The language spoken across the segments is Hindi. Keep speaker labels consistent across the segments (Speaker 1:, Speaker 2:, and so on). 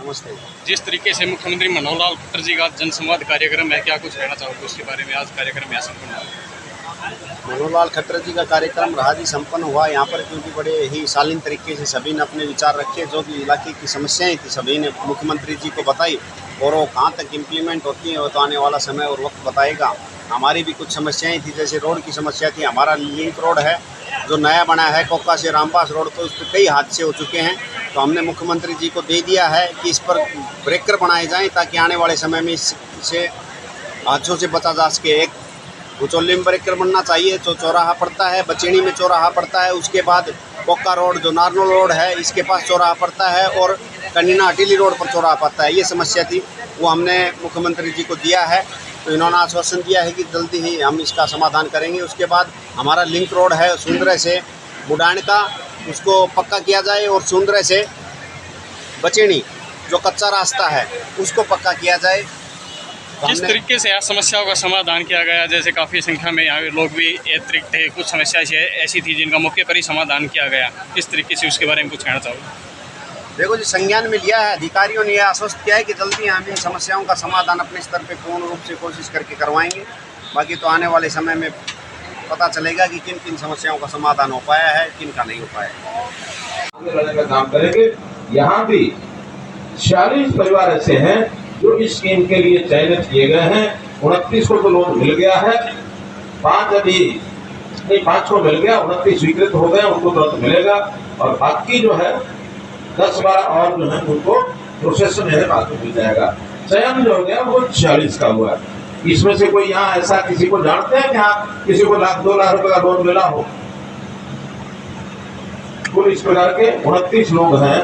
Speaker 1: नमस्ते।
Speaker 2: जिस तरीके से मुख्यमंत्री मनोहर लाल खट्टर जी का जनसंवाद कार्यक्रम है, क्या कुछ कहना चाहोगे उसके बारे में? आज कार्यक्रम यहाँ संपन्न हुआ।
Speaker 1: मनोहर लाल खट्टर जी का कार्यक्रम रहा जी संपन्न हुआ यहाँ पर, क्योंकि बड़े ही शालीन तरीके से सभी ने अपने विचार रखे। जो भी इलाके की समस्याएं थी सभी ने मुख्यमंत्री जी को बताई, और वो कहाँ तक इम्प्लीमेंट होती हैं वो तो आने वाला समय और वक्त बताएगा। हमारी भी कुछ समस्याएं थी, जैसे रोड की समस्या थी। हमारा लिंक रोड है जो नया बना है कोका से रामपास रोड, तो उस पर कई हादसे हो चुके हैं। तो हमने मुख्यमंत्री जी को दे दिया है कि इस पर ब्रेकर बनाए जाएं, ताकि आने वाले समय में इससे हादसों से बचा जा सके। एक उचौली में ब्रेकर बनना चाहिए, जो चौराहा पड़ता है, बचेड़ी में चौराहा पड़ता है, उसके बाद कोका रोड जो नारनौल रोड है इसके पास चौराहा पड़ता है, और कन्नीना हटीली रोड पर चौराहा पड़ता है। ये समस्या थी, वो हमने मुख्यमंत्री जी को दिया है। तो इन्होंने आश्वासन दिया है कि जल्दी ही हम इसका समाधान करेंगे। उसके बाद हमारा लिंक रोड है सुंदर से बुडान का, उसको पक्का किया जाए, और सुंदर से बचेड़ी जो कच्चा रास्ता है उसको पक्का किया जाए।
Speaker 2: किस तरीके से आज समस्याओं का समाधान किया गया? जैसे काफ़ी संख्या में यहाँ लोग भी एकत्रित थे, कुछ समस्या ऐसी थी जिनका मौके पर ही समाधान किया गया। किस तरीके से उसके बारे में कुछ कहना चाहोगे?
Speaker 1: देखो जी, संज्ञान में लिया है, अधिकारियों ने यह आश्वस्त किया है कि जल्दी हम इन समस्याओं का समाधान अपने स्तर पे पूर्ण रूप से कोशिश करके करवाएंगे। बाकी तो आने वाले समय में पता चलेगा कि किन किन समस्याओं का समाधान हो पाया है, किन का नहीं हो पाया है।
Speaker 3: आगे बढ़ने का काम करेंगे। यहाँ भी 46 परिवार ऐसे हैं जो इस स्कीम के लिए चयनित किए गए हैं। 29 को तो लोन मिल गया है, 5 को मिल गया, 29 स्वीकृत हो गए, उनको तुरंत मिलेगा। और बाकी जो है 10-12 और जो है उनको प्रोसेस में बाद में मिल जाएगा। चयन जो हो गया वो 46 का हुआ है। इसमें से कोई यहाँ ऐसा किसी को जानते हैं कि हाँ किसी को 1-2 लाख रुपए का लोन मिला हो? कुल इस प्रकार के 29 लोग हैं,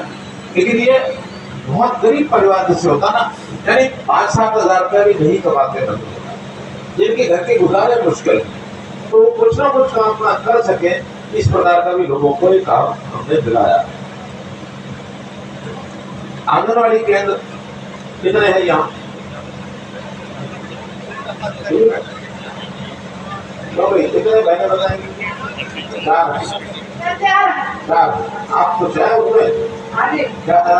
Speaker 3: लेकिन ये बहुत गरीब परिवार जैसे होता ना, यानी 5-7 हजार रुपया भी नहीं कमाते ना, जिनके घर के गुजारे मुश्किल, तो कुछ ना कुछ काम अपना कर सके, इस प्रकार का भी लोगों को एक काम हमने दिलाया। आंगनवाड़ी केंद्र कितने हैं यहाँ? कितने बहने बताएंगे? 4। आप तो चाहे उसमें क्या था?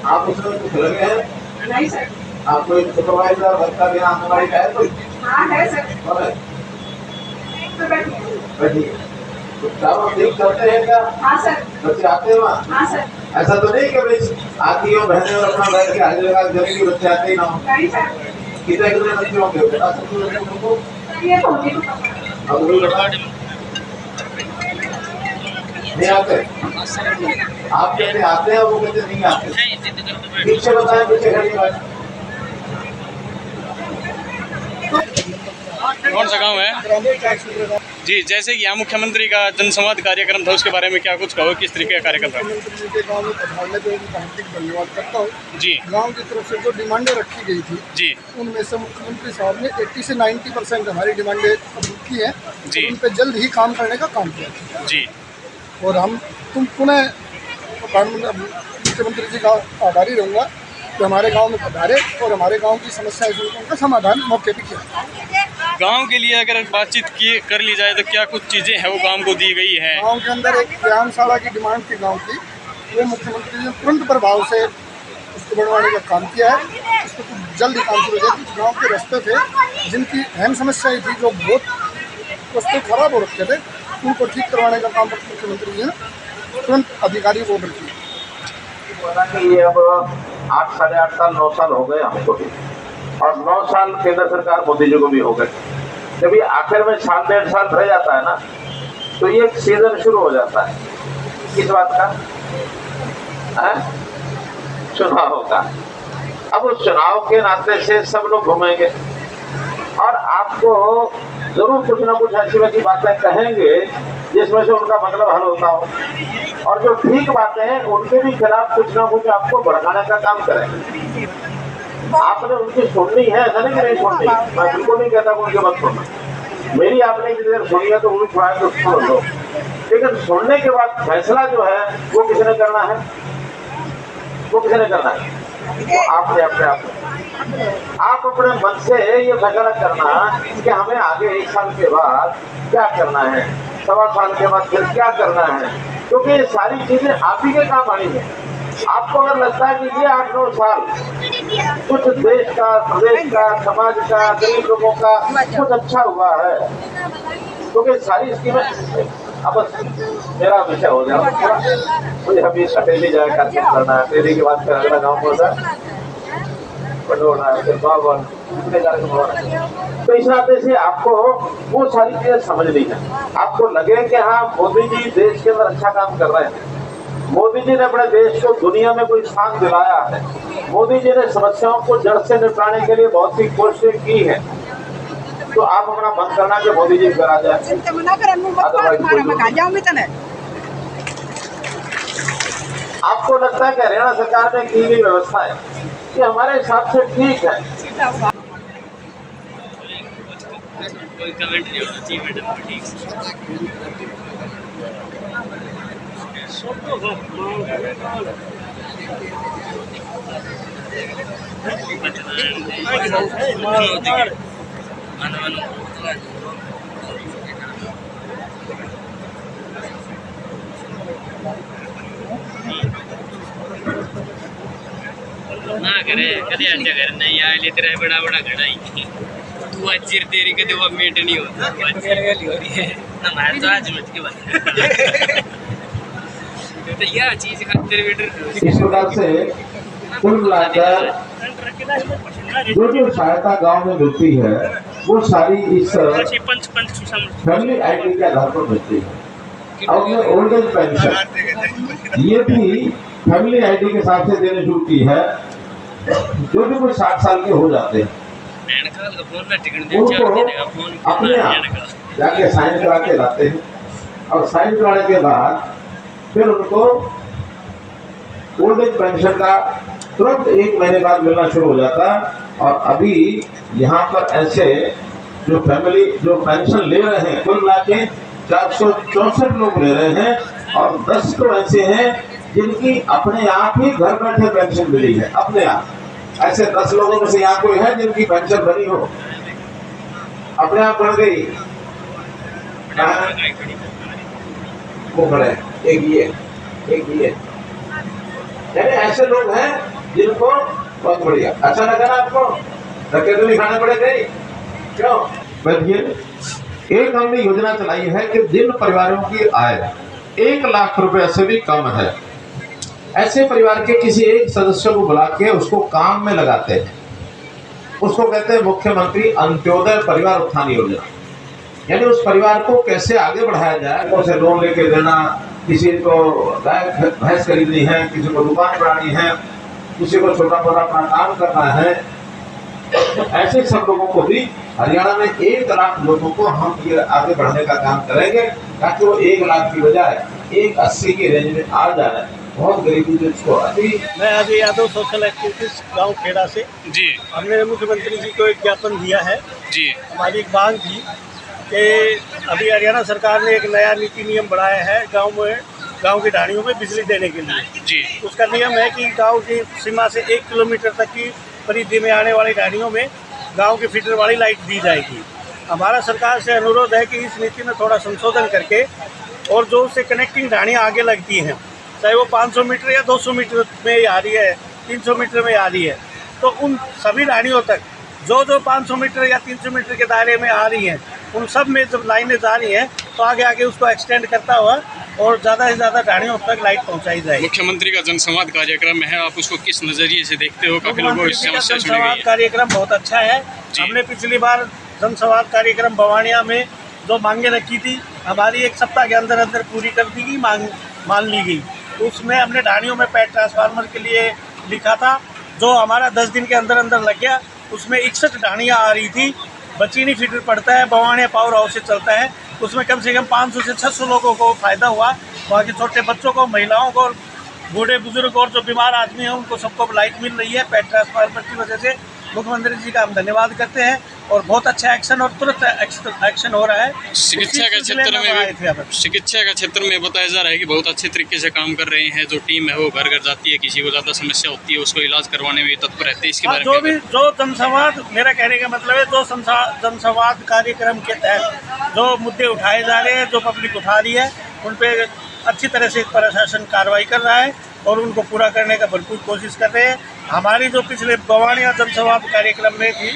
Speaker 3: आप उसमें कुछ लगे हैं?
Speaker 4: नहीं सर।
Speaker 3: आप कोई सुपरवाइजर बच्चा भी आंगनबाड़ी का है कोई?
Speaker 4: हाँ है सर।
Speaker 3: कौन है?
Speaker 4: तो
Speaker 3: बैठिए। तो चारों ठीक करते हैं क्या?
Speaker 4: हाँ सर।
Speaker 3: बच्चे आते हैं वहाँ?
Speaker 4: हाँ सर।
Speaker 3: ऐसा तो नहीं कि भाई आती हो बहने और अपना बैठ के हाजिर लगा जमीन के बच्चे आते ही ना हो?
Speaker 4: नहीं सर।
Speaker 3: कितने बच्चे होंगे बता सकते हो तुमको?
Speaker 4: ये तो मुझे तो पता है।
Speaker 3: अब वही बता नहीं आते? आप कहते आते हैं, वो कहते नहीं आते। पीछे बताएं, पीछे खड़ी बात।
Speaker 2: कौन सा गांव है जी? जैसे कि यहाँ मुख्यमंत्री का जनसंवाद कार्यक्रम था, उसके बारे में क्या कुछ कहो? किस तरीके का कार्यक्रम था?
Speaker 5: मुख्यमंत्री जी के गाँव में पधारने पर उनका हार्दिक धन्यवाद करता हूँ
Speaker 2: जी।
Speaker 5: गांव की तरफ से जो डिमांडें रखी गई थी
Speaker 2: जी,
Speaker 5: उनमें से मुख्यमंत्री साहब ने 80 से 90% हमारी डिमांडें अप्रूव की हैं
Speaker 2: जी।
Speaker 5: उन पर जल्द ही काम करने का काम किया
Speaker 2: जी।
Speaker 5: और हम पुनः मुख्यमंत्री जी का आभारी रहूँगा कि हमारे गांव में पधारे और हमारे गांव की समस्याएं सुनकर उनका समाधान मौके पर किया।
Speaker 2: गांव के लिए अगर बातचीत कर ली जाए तो क्या कुछ चीज़ें हैं वो गांव को दी गई है?
Speaker 5: गांव के अंदर एक व्यायामशाला की डिमांड थी गांव की, वो मुख्यमंत्री जी ने तुरंत प्रभाव से उसको बढ़वाने का काम किया है। उसको कुछ जल्द ही काम शुरू हो जाए। कुछ गाँव के रास्ते थे जिनकी अहम समस्याएं थी, जो बहुत रास्ते खराब हो रखे थे, उनको ठीक करवाने का काम मुख्यमंत्री जी ने तुरंत अधिकारियों को ऑर्डर किया।
Speaker 3: ये अब 8, साढ़े 8 साल 9 साल हो गए हमको भी, और 9 साल केंद्र सरकार मोदी जी को भी हो गए। जब ये आखिर में 1.5 साल रह जाता है ना, तो ये सीजन शुरू हो जाता है किस बात का? चुनाव का। अब उस चुनाव के नाते से सब लोग घूमेंगे और आपको जरूर कुछ ना कुछ ऐसी वैसी बातें कहेंगे जिसमें से उनका मतलब हल होता हो, और जो ठीक बातें हैं उनके भी खिलाफ कुछ ना कुछ आपको भड़काने का काम करेंगे। आपने उनकी सुननी है, ऐसा नहीं कि नहीं सुननी, मैं बिल्कुल नहीं कहता उनके मत सुनना। मेरी आपने जितनी देर सुनी है तो वो भी छुड़ाए तो सुन लो, लेकिन सुनने के बाद फैसला जो है वो किसने करना है? वो किसने करना है? वो आपने अपने आप अपने मन से ये फैसला करना कि हमें आगे 1 साल के बाद क्या करना है, 1.25 साल के बाद फिर क्या करना है, क्योंकि ये सारी चीजें आप ही के काम आई है। आपको अगर लगता है कि ये 8-9 साल कुछ देश का, प्रदेश का, समाज का, गरीब लोगों का कुछ अच्छा हुआ है, क्योंकि सारी स्कीमें अब मेरा विषय हो गया मुझे अभी अटेली जाए कार्यक्रम करना है, अटेली के बाद फिर अगला गाँव होता है पटोड़ा है, फिर बावन, तो इस नाते से आपको वो सारी चीजें समझनी है। आपको लगे कि हाँ मोदी जी देश के अंदर अच्छा काम कर रहे हैं, मोदी जी ने अपने देश को दुनिया में कोई स्थान दिलाया है, मोदी जी ने समस्याओं को जड़ से निपटाने के लिए बहुत सी कोशिशें की है, तो आप अपना मन करना कि मोदी जी पर आ जाए। आपको लगता है कि हरियाणा सरकार ने की गई व्यवस्था है कि हमारे हिसाब से ठीक है,
Speaker 2: कोई कमेंट नहीं होना चाहिए मैडम, ठीक ना करे कदे अच्छा कर नहीं आए ले तेरा बड़ा बड़ा घड़ा ही तू अजीर तेरी कदे वो मेट नहीं होता अजीर हो रही है ना मैं तो आज मत के बात तो यह चीज खातिर बेटर
Speaker 3: इस प्रकार से कुल मिलाकर जो सहायता गांव में मिलती है वो सारी इस फैमिली आईडी के आधार पर मिलती है। और ये ओल्ड एज पेंशन ये भी फैमिली आईडी के साथ से देने शुरू की है। जो भी कोई 60 साल के हो जाते हैं उनको अपने आप जाके साइन करा के लाते हैं और साइन कराने के बाद फिर उनको ओल्ड एज पेंशन का तुरंत 1 महीने बाद मिलना शुरू हो जाता। और अभी यहाँ पर ऐसे जो फैमिली जो पेंशन ले रहे हैं कुल मिला के 464 लोग ले रहे हैं और 10 तो ऐसे हैं जिनकी अपने आप ही घर बैठे पेंशन मिली है। अपने आप ऐसे 10 लोगों में से यहाँ कोई है जिनकी पेंशन बनी हो, अपने आप बन गई। वो बड़े एक ये यानी ऐसे लोग हैं जिनको बहुत बढ़िया अच्छा लगा ना आपको, धक्के तो नहीं खाने पड़े नहीं क्यों। देखिए एक हमने योजना चलाई है कि जिन परिवारों की आय 1 लाख रुपए से भी कम है ऐसे परिवार के किसी एक सदस्य को बुला के उसको काम में लगाते हैं। उसको कहते हैं मुख्यमंत्री अंत्योदय परिवार उत्थान योजना। यानी उस परिवार को कैसे आगे बढ़ाया जाए, उसे लोन लेके देना, किसी को गाय भैंस खरीदनी है, किसी को दुकान बढ़ानी है, किसी को छोटा मोटा अपना काम करना है। ऐसे सब लोगों को भी हरियाणा में 1 लाख लोगों को हम ये आगे बढ़ने का काम करेंगे ताकि वो 1 लाख की बजाय 180 की रेंज में आ जाए। बहुत गरीबी जिसको अभी
Speaker 6: मैं अजय यादव सोशल एक्टिविस्ट गांव खेड़ा से
Speaker 2: जी
Speaker 6: हमने मुख्यमंत्री जी को एक ज्ञापन दिया है।
Speaker 2: जी
Speaker 6: हमारी एक मांग थी कि अभी हरियाणा सरकार ने एक नया नीति नियम बढ़ाया है गांव की ढाणियों में बिजली देने के लिए।
Speaker 2: जी
Speaker 6: उसका नियम है कि गांव की सीमा से 1 किलोमीटर तक की परिधि में आने वाली ढाणियों में गांव की फीडर वाली लाइट दी जाएगी। हमारा सरकार से अनुरोध है कि इस नीति में थोड़ा संशोधन करके और जो उससे कनेक्टिंग ढाणियाँ आगे लगती हैं, चाहे वो 500 मीटर या 200 मीटर में आ रही है, 300 मीटर में आ रही है, तो उन सभी ढाणियों तक जो 500 मीटर या 300 मीटर के दायरे में आ रही हैं, उन सब में जब लाइनें जा रही हैं तो आगे आगे उसको एक्सटेंड करता हुआ और ज़्यादा से ज़्यादा ढाणियों तक लाइट पहुंचाई जाएगी।
Speaker 2: मुख्यमंत्री का जनसंवाद कार्यक्रम है, आप उसको किस नज़रिए से देखते हो? काफ़ी लोगों इस समस्या सुनी
Speaker 6: जनसंवाद
Speaker 2: गई।
Speaker 6: कार्यक्रम बहुत अच्छा है। हमने पिछली बार जनसंवाद कार्यक्रम बवानिया में जो मांगे रखी थी हमारी 1 सप्ताह के अंदर अंदर पूरी कर दी गई, मान ली गई। उसमें हमने ढाणियों में पैड ट्रांसफार्मर के लिए लिखा था जो हमारा 10 दिन के अंदर अंदर लग गया। उसमें 61 ढाणियाँ आ रही थी। बचीनी फीडर पड़ता है, बवानिया पावर हाउस से चलता है, उसमें कम से कम 500 से 600 लोगों को फ़ायदा हुआ। वहाँ के छोटे बच्चों को, महिलाओं को, बूढ़े बुजुर्ग और जो बीमार आदमी हैं उनको सबको लाइट मिल रही है पैड ट्रांसफार्मर की वजह से। मुख्यमंत्री जी का हम धन्यवाद करते हैं और बहुत अच्छा एक्शन और तुरंत एक्शन हो रहा है।
Speaker 2: चिकित्सा के क्षेत्र में बताया जा रहा है कि बहुत अच्छे तरीके से काम कर रहे हैं। जो टीम है वो घर घर जाती है, किसी को ज़्यादा समस्या होती है उसको इलाज करवाने में तत्पर रहते हैं। इसके बारे में
Speaker 6: जो जनसंवाद, मेरा कहने का मतलब है जो जनसंवाद कार्यक्रम के तहत जो मुद्दे उठाए जा रहे हैं, जो पब्लिक उठा रही है, उन पे अच्छी तरह से प्रशासन कार्रवाई कर रहा है और उनको पूरा करने का भरपूर कोशिश कर रहे हैं। हमारी जो पिछले बवानिया जनसभा कार्यक्रम में थी,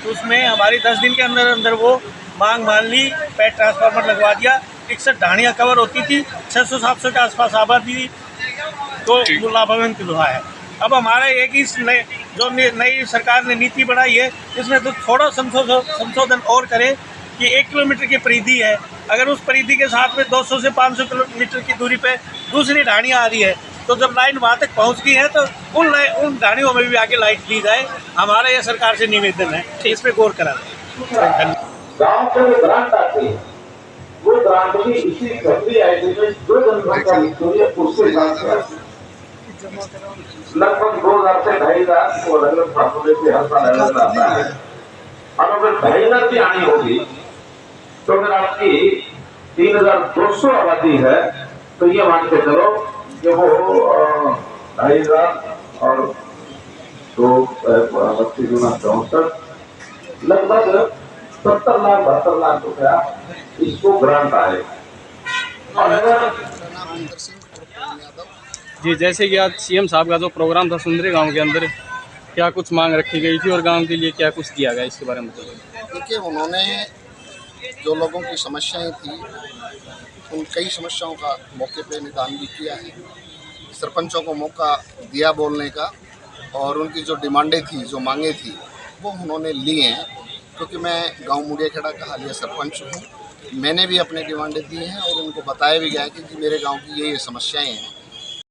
Speaker 6: तो उसमें हमारी 10 दिन के अंदर अंदर वो मांग मान ली, पेट ट्रांसफार्मर लगवा दिया। 61 ढाणियाँ कवर होती थी, 600-700 के आसपास आबादी तो लाभान्वित हुआ है। अब हमारा एक ही जो नई सरकार ने नीति बनाई है, इसमें तो थोड़ा संशोधन और करें कि 1 किलोमीटर की परिधि है, अगर उस परिधि के साथ में 200 से 500 किलोमीटर की दूरी पे दूसरी ढाणियाँ आ रही है, तो जब लाइन वहाँ तक पहुँच गई है तो उन ढाणियों में भी आगे लाइट दी जाए। हमारा यह सरकार से निवेदन है, इस पर गौर करा जाए।
Speaker 3: गाँव को जो ग्रांट आती है, वो ग्रांट भी इसी प्रक्रिया में जो जनसंख्या लिखी हुई है उसके हिसाब से आती है। लगभग 2000 से 2500 को अलग अलग फार्मूले से हर साल अलग आता है। और अगर 2500 की आनी होगी तो अगर आपकी 3200 आबादी है तो ये मान के चलो कि वो 2500 और 2 लगभग 70 लाख 72 लाख रुपया इसको ग्रांट आए। और अगर
Speaker 7: जी, जैसे कि आज सीएम साहब का जो प्रोग्राम था सुंदरी गांव के अंदर, क्या कुछ मांग रखी गई थी और गांव के लिए क्या कुछ किया गया, इसके बारे में बताइए।
Speaker 5: देखिए, उन्होंने जो लोगों की समस्याएं थी उन कई समस्याओं का मौके पे निदान भी किया है। सरपंचों को मौका दिया बोलने का और उनकी जो डिमांडें थी, जो मांगे थी, वो उन्होंने ली हैं। क्योंकि मैं गांव मुड़ियाखेड़ा का हालिया सरपंच हूँ, मैंने भी अपने डिमांडें दी हैं और उनको बताया भी गया कि मेरे गाँव की ये समस्याएँ हैं।